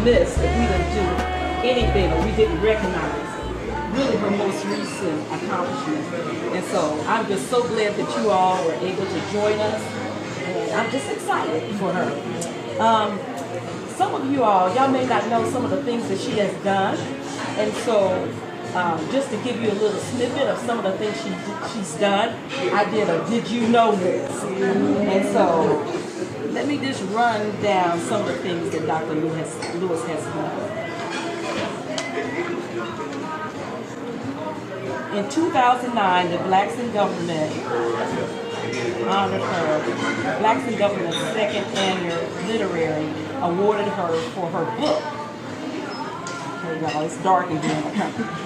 remiss if we didn't do anything or we didn't recognize really her most recent accomplishment. And so I'm just so glad that you all were able to join us. And I'm just excited for her. Some of y'all may not know some of the things that she has done. And so just to give you a little snippet of some of the things she's done, I did a Did You Know This. And so let me just run down some of the things that Dr. Lewis has done. In 2009, the Blacks in Government honored her. Blacks in Government's second annual literary awarded her for her book. Okay, y'all, it's dark again.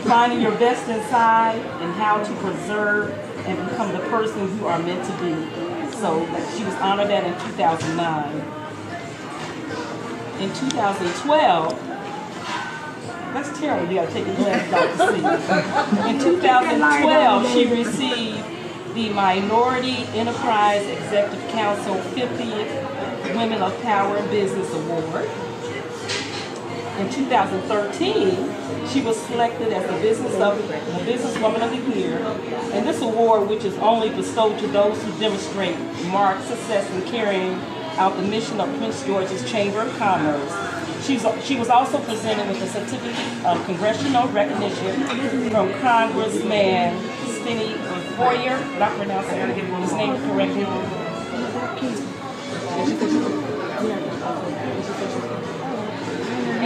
Finding Your Best Inside and How to Preserve and Become the Person You Are Meant to Be. So she was honored that in 2009. In 2012, that's terrible, you gotta take your glasses off to see. In 2012, she received the Minority Enterprise Executive Council 50th Women of Power in Business Award. In 2013, she was selected as the Businesswoman of the Year. And this award, which is only bestowed to those who demonstrate marked success in carrying out the mission of Prince George's Chamber of Commerce. She was also presented with a certificate of congressional recognition from Congressman Steny Hoyer. Did I pronounce his name correctly?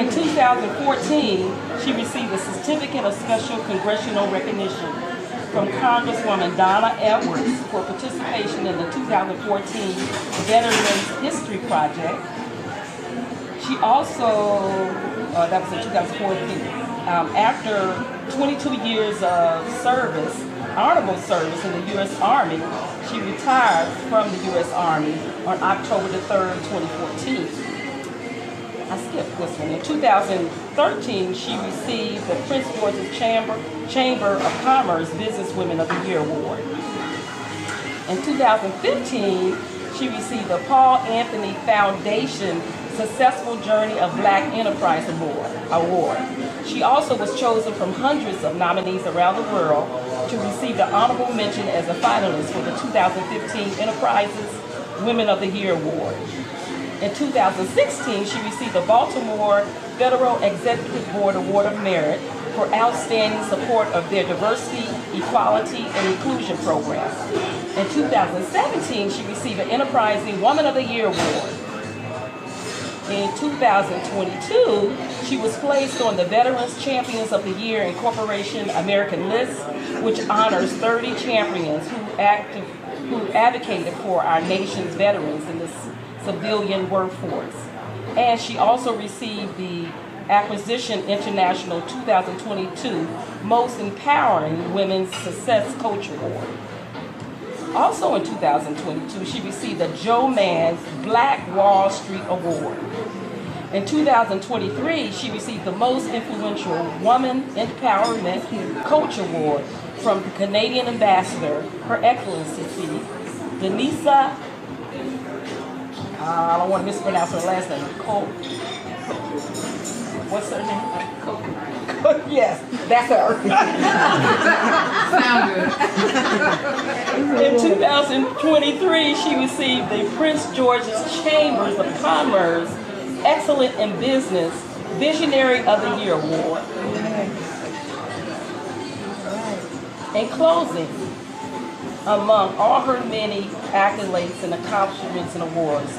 In 2014, she received a certificate of special congressional recognition from Congresswoman Donna Edwards for participation in the 2014 Veterans History Project. She also, that was in 2014, after 22 years of service, honorable service in the U.S. Army, she retired from the U.S. Army on October the 3rd, 2014. I skipped this one. In 2013, she received the Prince George's Chamber of Commerce Businesswomen of the Year Award. In 2015, she received the Paul Anthony Foundation Successful Journey of Black Enterprise Award. She also was chosen from hundreds of nominees around the world to receive the honorable mention as a finalist for the 2015 Enterprises Women of the Year Award. In 2016, she received the Baltimore Federal Executive Board Award of Merit for outstanding support of their diversity, equality, and inclusion program. In 2017, she received an Enterprising Woman of the Year Award. In 2022, she was placed on the Veterans Champions of the Year Incorporation American list, which honors 30 champions who advocated for our nation's veterans in the civilian workforce. And she also received the Acquisition International 2022 Most Empowering Women's Success Coach Award. Also in 2022, she received the Joe Mann's Black Wall Street Award. In 2023, she received the Most Influential Woman Empowerment Coach Award from the Canadian Ambassador, Her Excellency, Denisa, I don't want to mispronounce her last name, what's her name? Yes, that's her. Sound good. In 2023, she received the Prince George's Chambers of Commerce Excellent in Business Visionary of the Year Award. In closing, among all her many accolades and accomplishments and awards,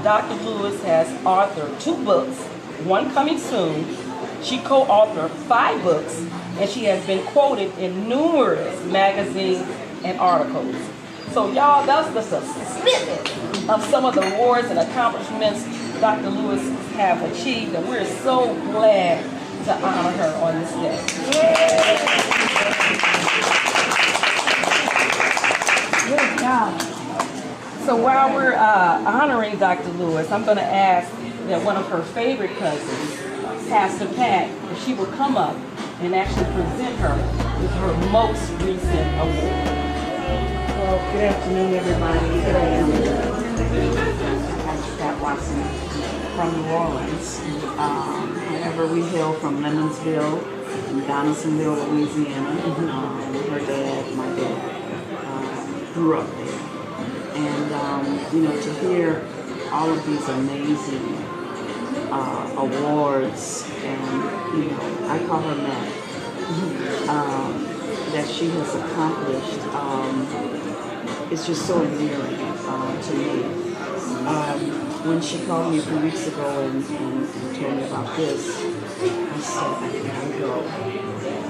Dr. Lewis has authored 2 books, one coming soon. She co-authored 5 books, and she has been quoted in numerous magazines and articles. So y'all, that's just a snippet of some of the awards and accomplishments Dr. Lewis have achieved, and we're so glad to honor her on this day. Good job. So while we're honoring Dr. Lewis, I'm going to ask that one of her favorite cousins, Pastor Pat, if she would come up and actually present her with her most recent award. Well, good afternoon, everybody. Here I am, Pastor Pat Watson. from New Orleans. However, we hail from Lemonsville, Donaldsonville, Louisiana. Her dad, my dad, grew up there. And, to hear all of these amazing awards, and, I call her Matt, that she has accomplished, it's just so endearing to me. When she called me a few weeks ago and told me about this, I said, I gotta go.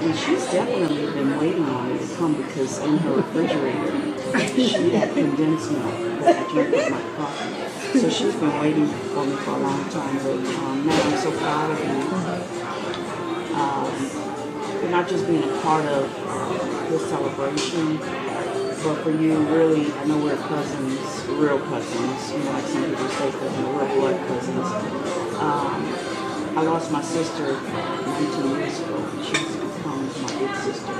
And she's definitely been waiting on me to come because in her refrigerator, she had condensed milk that I drink with my coffee. So she's been waiting for me for a long time. But now I'm so proud of you. For not just being a part of this celebration, but for you, really, I know we're cousins, real cousins, like some people say cousins, we're blood cousins. I lost my sister 19 years ago, and she's become my big sister.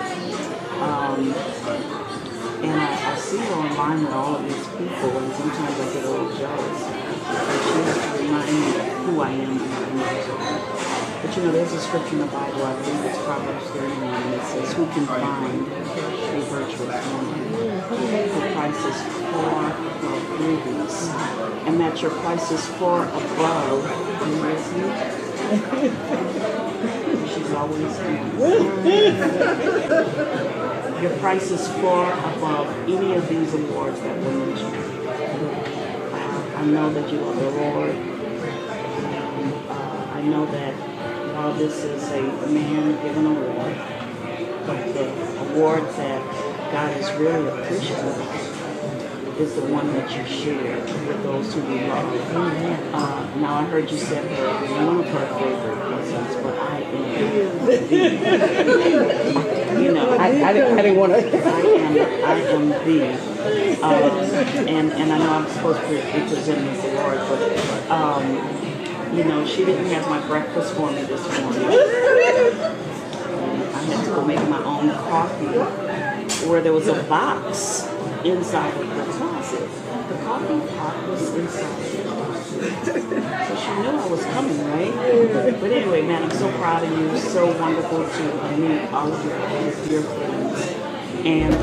And I see her online with all of these people, and sometimes I get a little jealous. And she has to remind me who I am and what I need to do. But there's a scripture in the Bible, I believe it's Proverbs 31, and it says, who can find a virtuous woman? Her price is far above rubies. And that your price is far above, she's always been. Your price is far above any of these awards that were mentioned. I know that you love the Lord. And I know that while this is a man-given award, but the award that God is really appreciative of is the one that you share with those who you love. Now I heard you said her was one of her favorite cousins, but I am the. I didn't want to. I am the. And I know I'm supposed to be presenting this award, but she didn't have my breakfast for me this morning. I had to go make my own coffee, where there was a box inside of the closet. The coffee pot was inside the closet. So she knew I was coming, right? But anyway, man, I'm so proud of you. So wonderful to meet all of your friends. And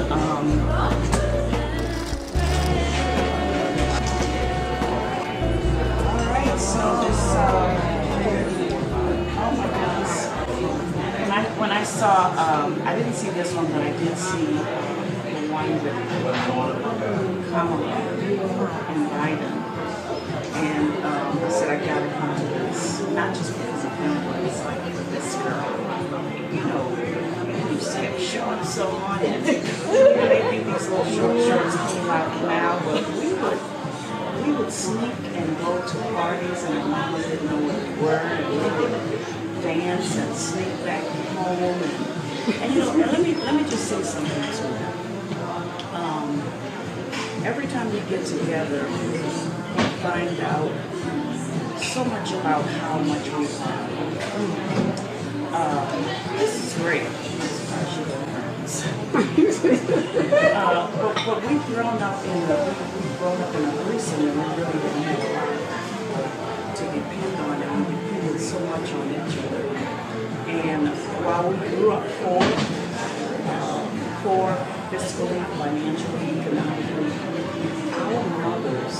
alright, so this oh my goodness. When I saw I didn't see this one, but I did see the one with Kamala and Biden. And I said, I gotta come to this, not just because of him, but it's like this girl, you see him short so on, and they think these little short shorts came out now, but we would sneak and go to parties, and our mamas didn't know what we were, and we would dance and sneak back home, and let me just say something to you. Every time we get together, we find out so much about how much we love. This is great. But we've grown up in a prison, and we really didn't have a lot to depend on, and we depended so much on each other. And while we grew up poor fiscally, financially, economically, our mothers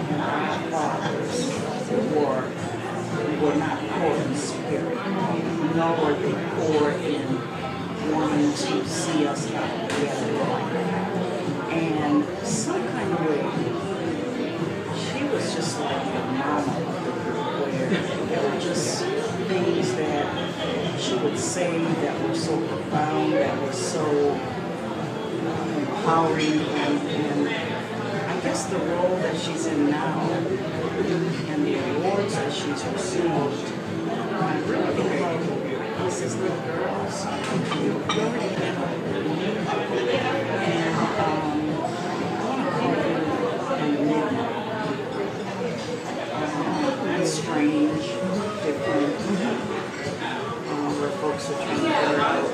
and our fathers were not poor in spirit, nor were they poor in wanting to see us have together. And some kind of way, she was just like the mama of the group, where there were just things that she would say that were so profound, that were so empowering, and I guess the role that she's in now and the awards that she's received, I really think like this is little girls. You already have a and I want to call you an enigma. That's strange, different, where folks are trying to figure out.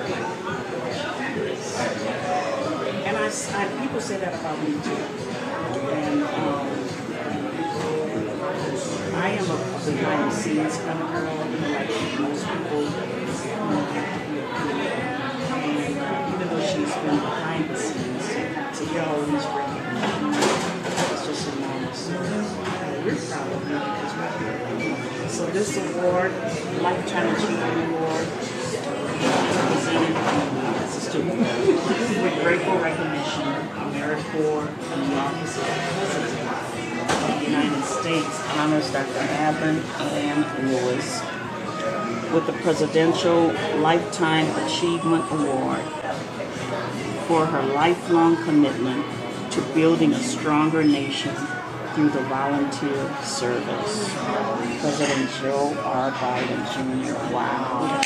And people say that about me too. And I I am a behind the scenes kind of girl, like most people. And even though she's been behind the scenes, to hear all these recognition, it's just enormous. We're proud of her because we're here. So this award, Lifetime Achievement Award, presented with grateful recognition of merit for the office of President of the United States honors Dr. Madeline Ann Lewis with the Presidential Lifetime Achievement Award for her lifelong commitment to building a stronger nation through the volunteer service. President Joe R. Biden Jr. Wow.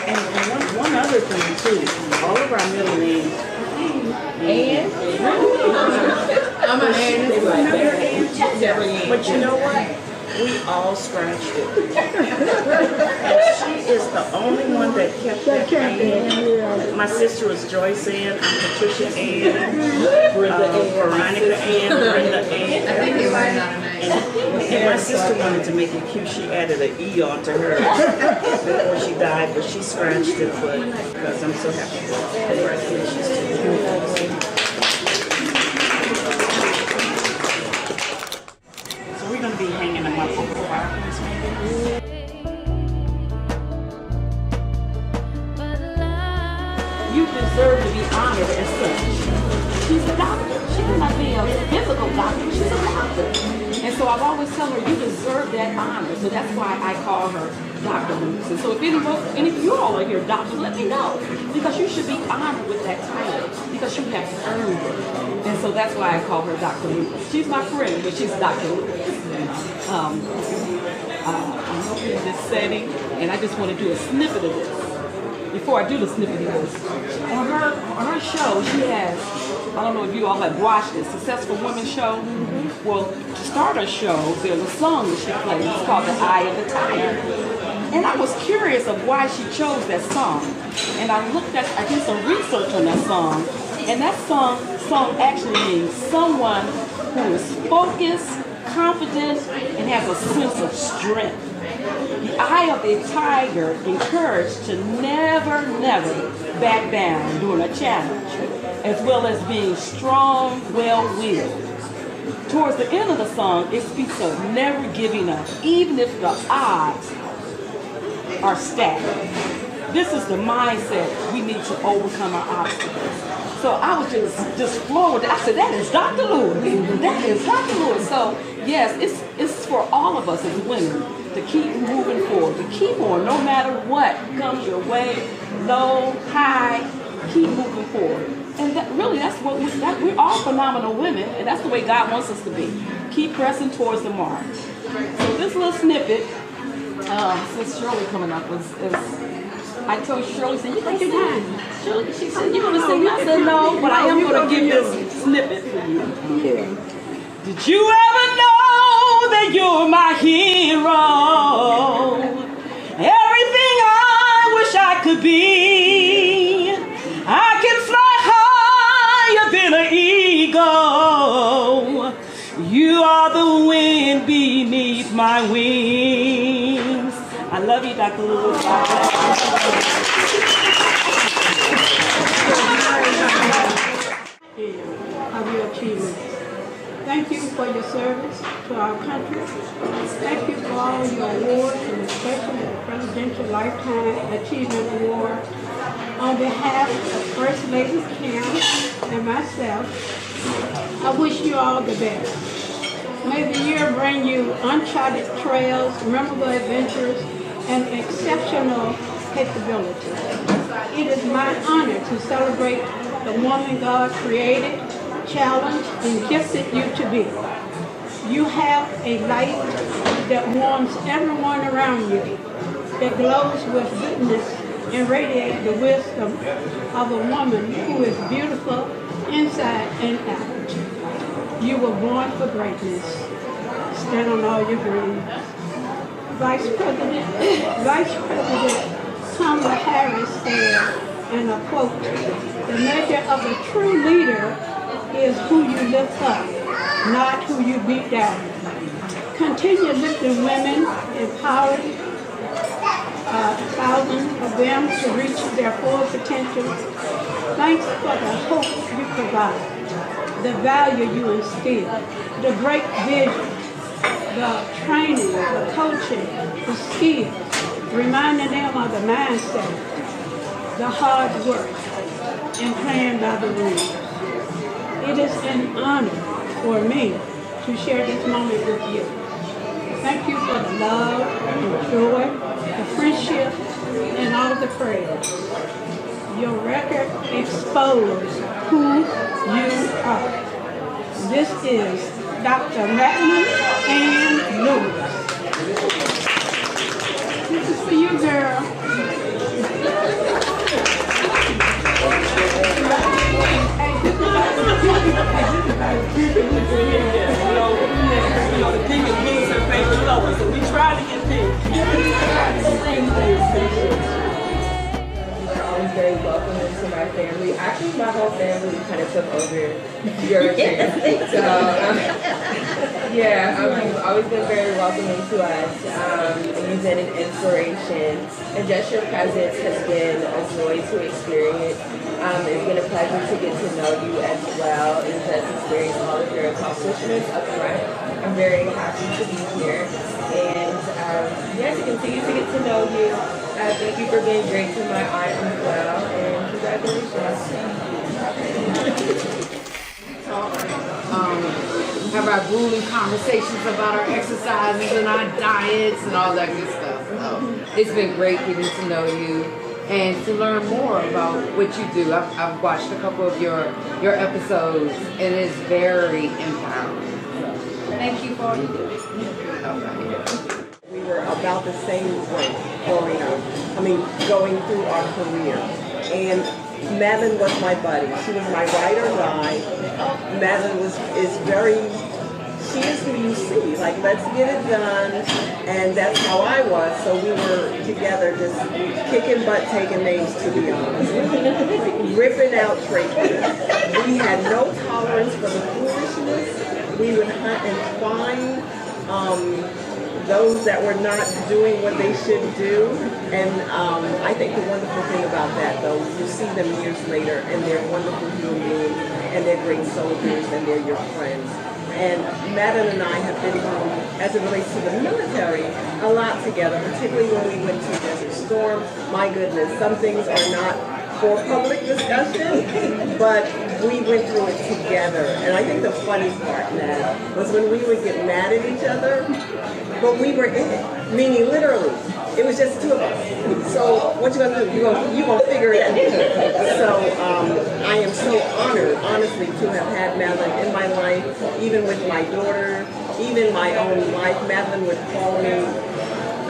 And one other thing too, all of our middle names. And I'm an But you know what? We all scratched it. And she is the only one that kept that Ann. My sister was Joyce Ann, I'm Patricia Ann, Veronica Ann, Brenda Ann. I think you might not have And my sister wanted to make it cute. She added an E onto her before she died, but she scratched it. But because I'm so happy. Congratulations to you. So we're going to be hanging them up over fireplace, maybe. You deserve to be honored as such. She's a doctor. She may not be a physical doctor, but she's a doctor. And so I've always told her, you deserve that honor. So that's why I call her Dr. Lewis. And so if any of you all are here, doctors, let me know. Because you should be honored with that title. Because you have earned it. And so that's why I call her Dr. Lewis. She's my friend, but she's Dr. Lewis. I'm hoping in this setting, and I just want to do a snippet of this. Before I do the snippet of this, on her show, she has, I don't know if you all have watched it, Successful Women Show. Well, to start her show, there's a song that she plays. It's called The Eye of the Tiger. And I was curious of why she chose that song. And I did some research on that song. And that song actually means someone who is focused, confident, and has a sense of strength. The eye of the tiger encouraged to never back down during a challenge, as well as being strong, well-willed. Towards the end of the song, it speaks of never giving up, even if the odds are stacked. This is the mindset we need to overcome our obstacles. So I was just floored. I said, that is Dr. Lewis. That is Dr. Lewis. So yes, it's for all of us as women to keep moving forward, to keep on, no matter what comes your way, low, high, keep moving forward. And that's what we're all phenomenal women, and that's the way God wants us to be. Keep pressing towards the mark. So this little snippet, since Shirley coming up, is I told Shirley, said, you think you're done? Shirley, she said, you want to sing? I said, no, but I am going to give this snippet for you. Yeah. Did you ever know that you're my hero? Everything I wish I could be. I can fly higher than an eagle. You are the wind beneath my wings. I love you, Dr. Lewis. Of your achievements. Thank you for your service to our country. Thank you for all your awards, and especially the Presidential Lifetime Achievement Award. On behalf of First Lady Kim and myself, I wish you all the best. May the year bring you uncharted trails, memorable adventures, and exceptional capabilities. It is my honor to celebrate the woman God created, challenged, and gifted you to be. You have a light that warms everyone around you, that glows with goodness and radiates the wisdom of a woman who is beautiful inside and out. You were born for greatness. Stand on all your dreams. Vice President Kamala Harris said, and I quote, The measure of a true leader is who you lift up, not who you beat down. Continue lifting women, empowering thousands of them to reach their full potential. Thanks for the hope you provide, the value you instill, the great vision, the training, the coaching, the skills, reminding them of the mindset, the hard work, and playing by the rules. It is an honor for me to share this moment with you. Thank you for the love, the joy, the friendship, and all the prayers. Your record exposes who you are. This is Dr. Madeline Ann Lewis. This is for you, girl. The pink and blue is her favorite color, so we try to get pink. You're always very welcome into my family. Actually, my whole family kind of took over your family. So, yeah, you've always been very welcoming to us. And you've been an inspiration. And just your presence has been a joy to experience. It's been a pleasure to get to know you as well and just experience all of your accomplishments up front. I'm very happy to be here. And yeah, to continue to get to know you. Thank you for being great to my aunt as well. And congratulations. Have our grueling conversations about our exercises and our diets and all that good stuff. So it's been great getting to know you and to learn more about what you do. I've watched a couple of your episodes and it's very empowering. So thank you for all you do. We were about the same way growing up. I mean, going through our career. And Madeline was my buddy. She was my ride or die. Madeline she is who you see. Like, let's get it done. And that's how I was. So we were together just kicking butt, taking names, to be honest. Ripping out traits. We had no tolerance for the foolishness. We would hunt and find those that were not doing what they should do. And I think the wonderful thing about that, though, you see them years later and they're wonderful human beings and they're great soldiers and they're your friends. And Madeline and I have been through, as it relates to the military, a lot together, particularly when we went to Desert Storm. My goodness, some things are not for public discussion, but we went through it together. And I think the funny part, Nat, was when we would get mad at each other, but we were in it, meaning literally. It was just two of us. So what you gonna do? You gonna figure it out. So I am so honored, honestly, to have had Madeline in my life, even with my daughter, even my own life. Madeline would call me.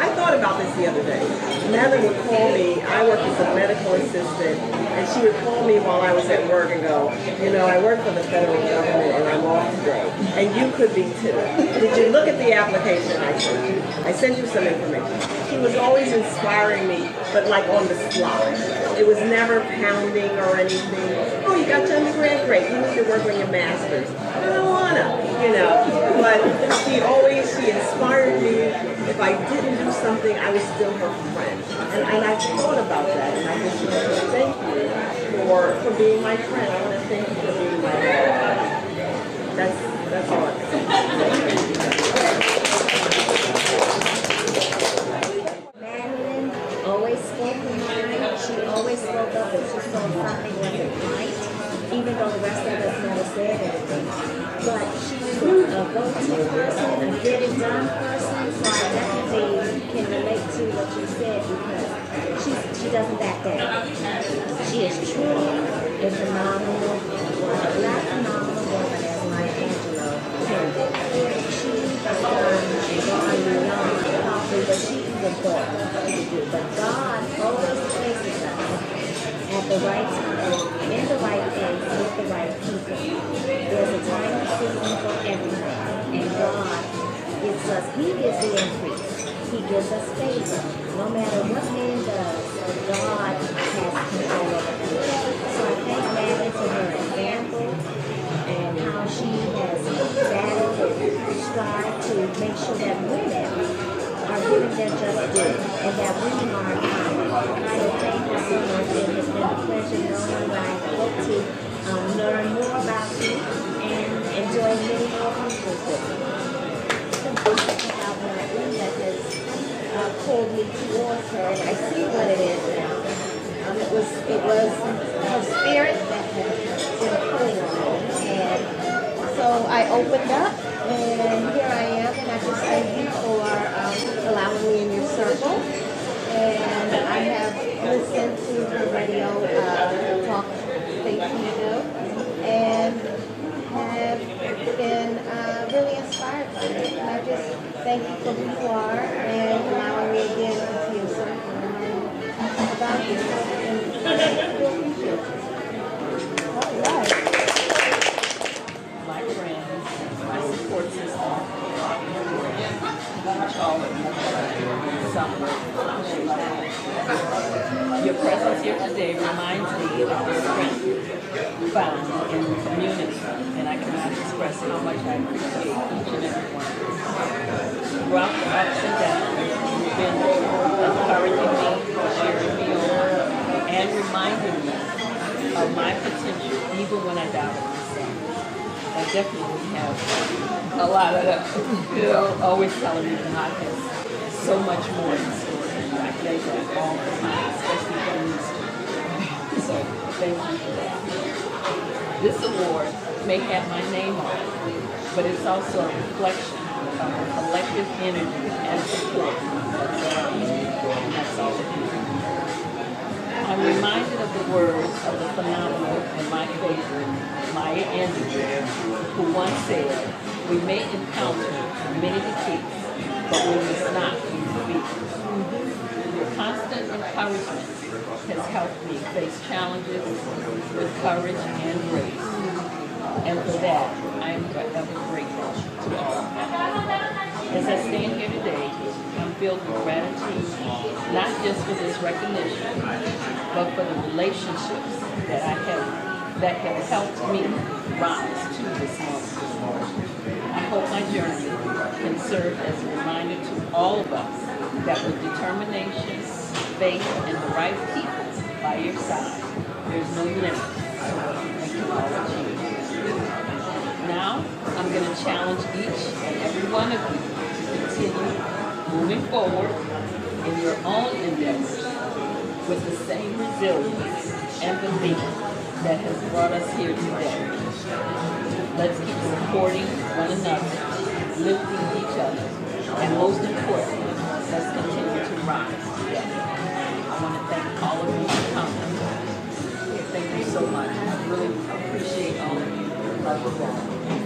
I thought about this the other day. Madeline would call me. I worked as a medical assistant, and she would call me while I was at work and go, you know, I work for the federal government and I'm off today, and you could be too. Did you look at the application I sent you? I sent you some information. She was always inspiring me, but like on the fly. It was never pounding or anything. Oh, you got your undergrad? Great. You need to work on your master's. I don't wanna, you know. But she inspired me. If I didn't do something, I was still her friend. And I thought about that, and I just want to thank you for being my friend. I want to thank you for being my friend. That's all I Madeline always spoke her mind. She always spoke up if she saw something wasn't right, even though the rest of us never said anything. But she's a go-to person, a get-it-done person, so I definitely can relate to what you said because she doesn't back down. She is truly a phenomenal woman, not phenomenal woman as Maya Angelou penned it. She has done beyond probably what she even thought she could do. But God always places us at the right time, in the right place, with the right people. There's a time and season for everything. And God gives us, He gives the increase. He gives us favor. No matter what man does, God has control over everything. So I thank and that we are common. So thank you so much. It has been a pleasure knowing you. I hope to learn more about you and enjoy many more functions with you. Something about Madeline that has pulled me towards her, and I see what it is now. It was her spirit that had been pulling on me, and so I opened up, and here I am, and I just thank you for allowing me in your circle. And I have listened to the radio talk station show, and have been really inspired by it. And I just thank you for who you are and allowing me again into your circle and learn about you. And I really appreciate you. All right. My friends, my support system, which all of you your presence here today reminds me of the strength found in the community, and I cannot express how much I appreciate each and every one of you. Throughout the ups and downs, you've been encouraging me, cheering me on, and reminding me of my potential, even when I doubted myself. I definitely have a lot of that, always telling me that I have so much more in store. I say that all the time, especially for me. So thank you for that. This award may have my name on it, but it's also a reflection of the collective energy and support that's around me, and that's all it is. I'm reminded of the words of the phenomenal and my favorite, Maya Angelou, who once said, "We may encounter many defeats, but we must not be defeated." Your constant encouragement has helped me face challenges with courage and grace. And for that, I am forever grateful to all of you. As I stand here today, I'm filled with gratitude, not just for this recognition, but for the relationships that have helped me rise to this moment. I hope my journey can serve as a reminder to all of us that with determination, faith, and the right people by your side, there's no limit to what we can all achieve. Now, I'm going to challenge each and every one of you to continue moving forward in your own endeavors with the same resilience and belief that has brought us here today. Let's keep supporting one another, lifting each other, and most importantly, let's continue to rise together. I want to thank all of you for coming. Thank you so much. I really appreciate all of you. Love you all.